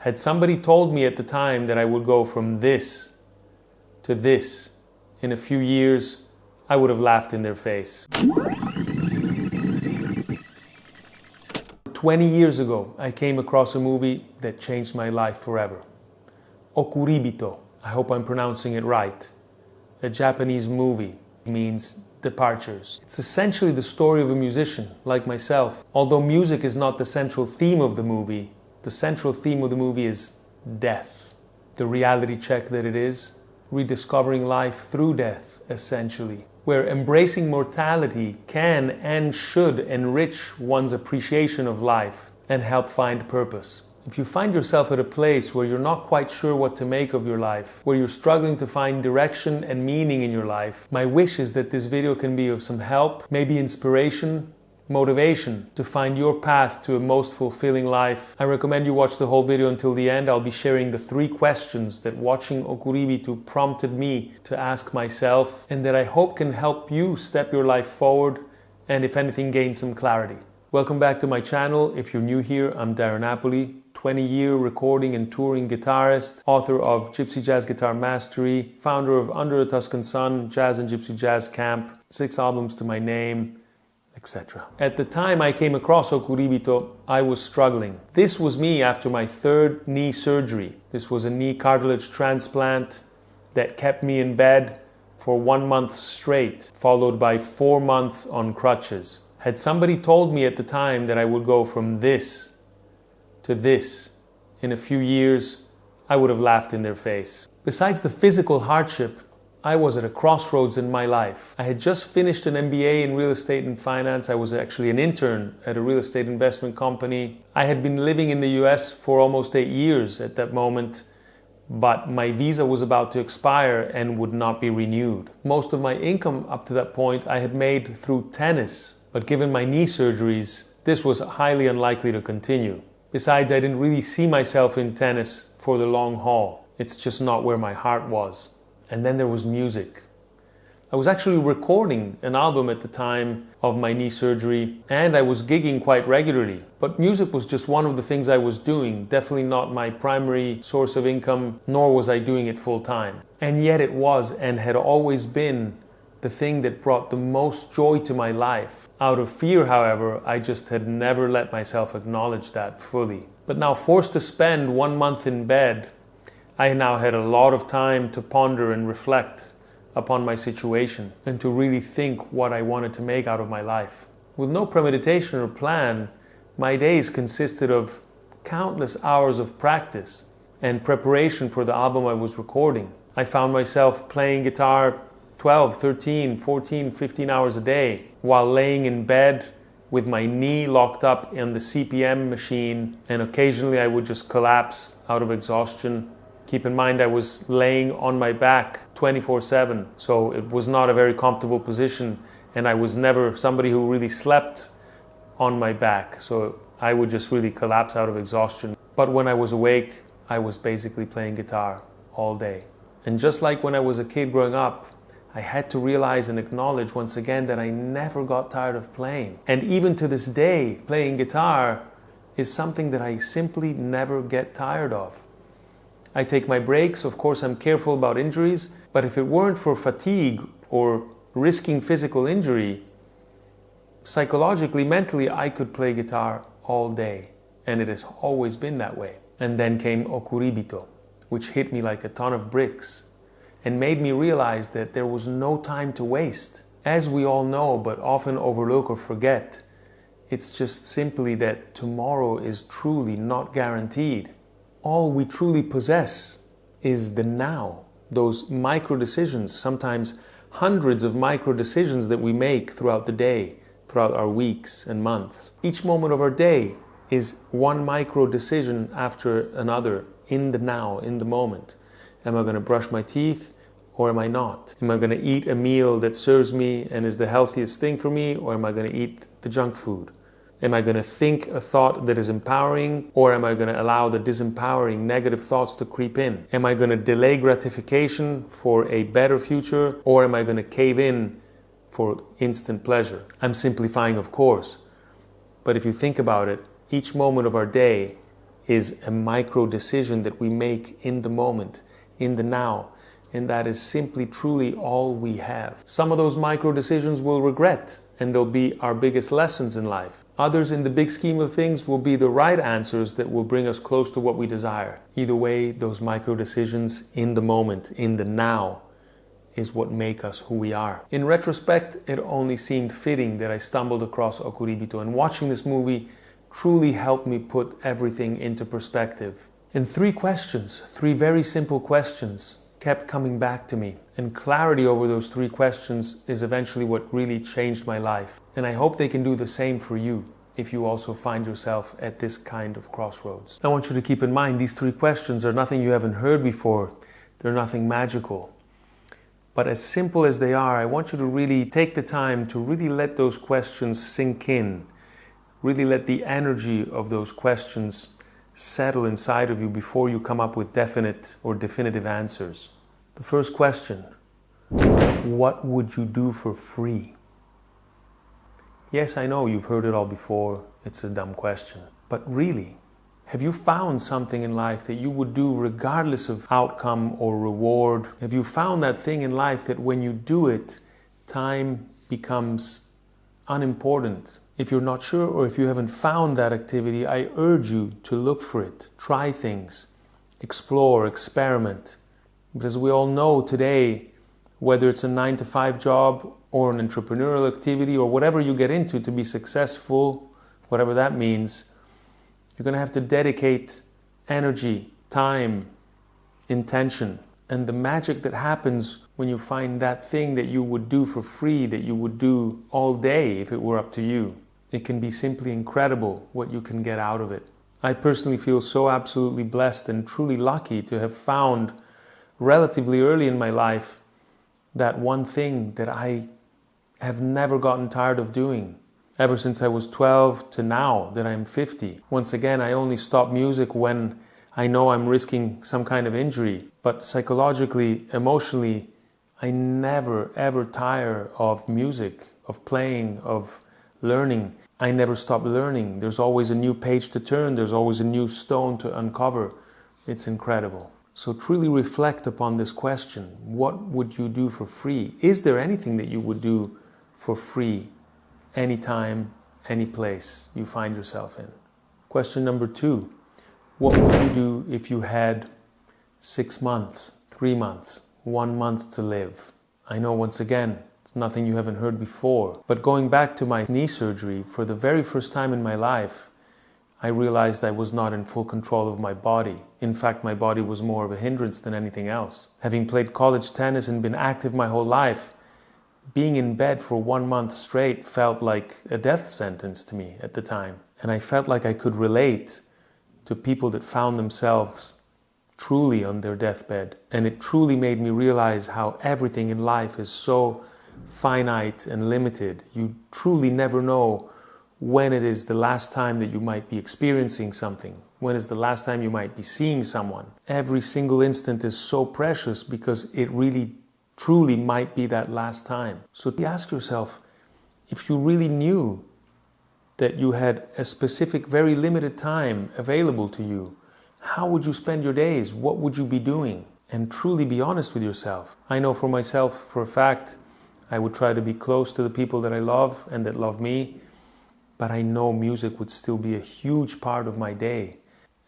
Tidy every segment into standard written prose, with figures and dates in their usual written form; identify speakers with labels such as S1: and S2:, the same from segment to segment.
S1: Had somebody told me at the time that I would go from this to this in a few years, I would have laughed in their face. 20 years ago, I came across a movie that changed my life forever. Okuribito, I hope I'm pronouncing it right. A Japanese movie, means departures. It's essentially the story of a musician, like myself. Although music is not the central theme of the movie, the central theme of the movie is death. The reality check that it is, rediscovering life through death, essentially. Where embracing mortality can and should enrich one's appreciation of life and help find purpose. If you find yourself at a place where you're not quite sure what to make of your life, where you're struggling to find direction and meaning in your life, my wish is that this video can be of some help, maybe inspiration, motivation to find your path to a most fulfilling life. I recommend you watch the whole video until the end. I'll be sharing the 3 questions that watching Okuribito prompted me to ask myself, and that I hope can help you step your life forward and, if anything, gain some clarity. Welcome back to my channel. If you're new here, I'm Dario Napoli, 20-year recording and touring guitarist, author of Gypsy Jazz Guitar Mastery, founder of Under a Tuscan Sun, Jazz and Gypsy Jazz Camp, 6 albums to my name, etc. At the time I came across Okuribito, I was struggling. This was me after my 3rd knee surgery. This was a knee cartilage transplant that kept me in bed for 1 month straight, followed by 4 months on crutches. Had somebody told me at the time that I would go from this to this in a few years, I would have laughed in their face. Besides the physical hardship, I was at a crossroads in my life. I had just finished an MBA in real estate and finance. I was actually an intern at a real estate investment company. I had been living in the US for almost 8 years at that moment, but my visa was about to expire and would not be renewed. Most of my income up to that point I had made through tennis, but given my knee surgeries, this was highly unlikely to continue. Besides, I didn't really see myself in tennis for the long haul. It's just not where my heart was. And then there was music. I was actually recording an album at the time of my knee surgery, and I was gigging quite regularly. But music was just one of the things I was doing, definitely not my primary source of income, nor was I doing it full time. And yet it was and had always been the thing that brought the most joy to my life. Out of fear, however, I just had never let myself acknowledge that fully. But now, forced to spend 1 month in bed, I now had a lot of time to ponder and reflect upon my situation and to really think what I wanted to make out of my life. With no premeditation or plan, my days consisted of countless hours of practice and preparation for the album I was recording. I found myself playing guitar 12, 13, 14, 15 hours a day while laying in bed with my knee locked up in the CPM machine, and occasionally I would just collapse out of exhaustion. Keep in mind I was laying on my back 24/7, so it was not a very comfortable position, and I was never somebody who really slept on my back, so I would just really collapse out of exhaustion. But when I was awake, I was basically playing guitar all day. And just like when I was a kid growing up, I had to realize and acknowledge once again that I never got tired of playing. And even to this day, playing guitar is something that I simply never get tired of. I take my breaks, of course I'm careful about injuries, but if it weren't for fatigue or risking physical injury, psychologically, mentally, I could play guitar all day. And it has always been that way. And then came Okuribito, which hit me like a ton of bricks and made me realize that there was no time to waste. As we all know, but often overlook or forget, it's just simply that tomorrow is truly not guaranteed. All we truly possess is the now, those micro decisions, sometimes hundreds of micro decisions that we make throughout the day, throughout our weeks and months. Each moment of our day is one micro decision after another, in the now, in the moment. Am I going to brush my teeth or am I not? Am I going to eat a meal that serves me and is the healthiest thing for me, or am I going to eat the junk food? Am I going to think a thought that is empowering, or am I going to allow the disempowering negative thoughts to creep in? Am I going to delay gratification for a better future, or am I going to cave in for instant pleasure? I'm simplifying, of course, but if you think about it, each moment of our day is a micro decision that we make in the moment, in the now. And that is simply, truly all we have. Some of those micro decisions we'll regret, and they'll be our biggest lessons in life. Others, in the big scheme of things, will be the right answers that will bring us close to what we desire. Either way, those micro decisions in the moment, in the now, is what make us who we are. In retrospect, it only seemed fitting that I stumbled across Okuribito, and watching this movie truly helped me put everything into perspective. And three very simple questions, kept coming back to me. And clarity over those three questions is eventually what really changed my life. And I hope they can do the same for you if you also find yourself at this kind of crossroads. I want you to keep in mind these three questions are nothing you haven't heard before. They're nothing magical. But as simple as they are, I want you to really take the time to really let those questions sink in. Really let the energy of those questions settle inside of you before you come up with definite or definitive answers. The first question, what would you do for free? Yes, I know you've heard it all before. It's a dumb question. But really, have you found something in life that you would do regardless of outcome or reward? Have you found that thing in life that when you do it, time becomes unimportant? If you're not sure or if you haven't found that activity, I urge you to look for it. Try things. Explore, experiment. Because we all know today, whether it's a 9-to-5 job or an entrepreneurial activity or whatever you get into to be successful, whatever that means, you're going to have to dedicate energy, time, intention. And the magic that happens when you find that thing that you would do for free, that you would do all day if it were up to you, it can be simply incredible what you can get out of it. I personally feel so absolutely blessed and truly lucky to have found relatively early in my life that one thing that I have never gotten tired of doing. Ever since I was 12 to now that I'm 50. Once again, I only stop music when I know I'm risking some kind of injury. But psychologically, emotionally, I never ever tire of music, of playing, of learning. I never stop learning. There's always a new page to turn. There's always a new stone to uncover. It's incredible. So truly reflect upon this question. What would you do for free? Is there anything that you would do for free anytime, any place you find yourself in? Question number 2. What would you do if you had 6 months, 3 months, 1 month to live? I know, once again, it's nothing you haven't heard before. But going back to my knee surgery, for the very first time in my life, I realized I was not in full control of my body. In fact, my body was more of a hindrance than anything else. Having played college tennis and been active my whole life, being in bed for 1 month straight felt like a death sentence to me at the time. And I felt like I could relate to people that found themselves truly on their deathbed. And it truly made me realize how everything in life is so finite and limited. You truly never know when it is the last time that you might be experiencing something. When is the last time you might be seeing someone? Every single instant is so precious because it really truly might be that last time. So ask yourself, if you really knew that you had a specific, very limited time available to you, how would you spend your days? What would you be doing? And truly be honest with yourself. I know for myself, for a fact, I would try to be close to the people that I love and that love me, but I know music would still be a huge part of my day,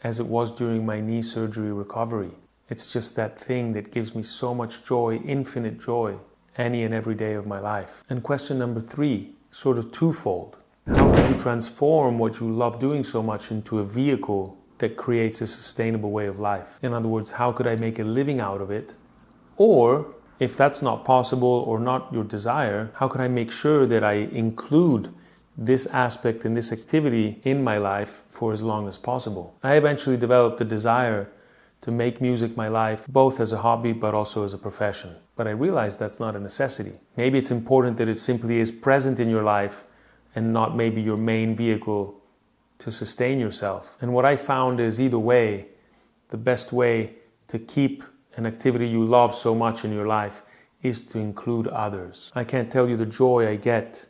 S1: as it was during my knee surgery recovery. It's just that thing that gives me so much joy, infinite joy, any and every day of my life. And question number 3, sort of twofold. How could you transform what you love doing so much into a vehicle that creates a sustainable way of life? In other words, how could I make a living out of it? Or, if that's not possible or not your desire, how could I make sure that I include this aspect and this activity in my life for as long as possible? I eventually developed the desire to make music my life, both as a hobby but also as a profession. But I realized that's not a necessity. Maybe it's important that it simply is present in your life and not maybe your main vehicle to sustain yourself. And what I found is, either way, the best way to keep an activity you love so much in your life is to include others. I can't tell you the joy I get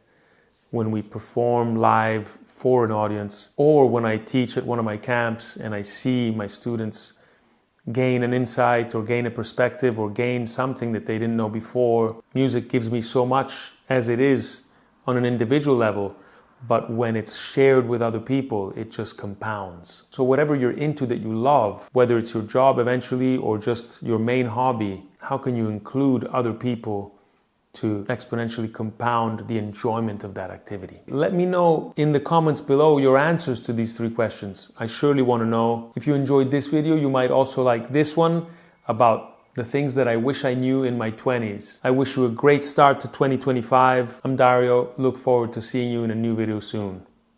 S1: when we perform live for an audience, or when I teach at one of my camps and I see my students gain an insight or gain a perspective or gain something that they didn't know before. Music gives me so much as it is on an individual level, but when it's shared with other people, it just compounds. So whatever you're into that you love, whether it's your job eventually or just your main hobby, how can you include other people to exponentially compound the enjoyment of that activity? Let me know in the comments below your answers to these 3 questions. I surely want to know. If you enjoyed this video, you might also like this one about the things that I wish I knew in my 20s. I wish you a great start to 2025. I'm Dario. Look forward to seeing you in a new video soon.